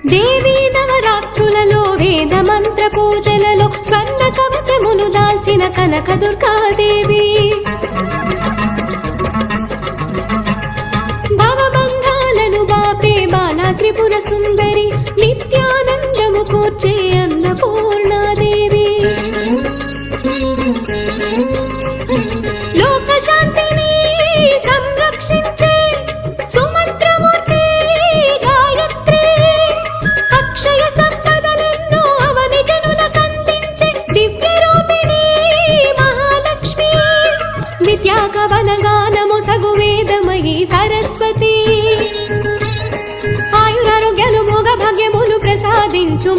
దేవీ నవరాత్రులలో వేద మంత్ర పూజలలో స్వర్ణ కవచములు దాల్చిన కనక దుర్గాదేవి భవబంధాలను బాపే బాలా త్రిపుర సుందరి నిత్యానందము కూర్చే అన్నపూర్ణాదేవి లోక శాంతిని సంరక్షించే సుమంత్రమూర్తి గాయత్రి అక్షయ సంపదలెన్నో అవని జనులకందించే దివ్య రూపిణి మహాలక్ష్మి విద్యా కవన గానము సగు వేదమయీ సరస్వతి ఆయురారోగ్యాలు భోగ భాగ్యములు ప్రసాదించు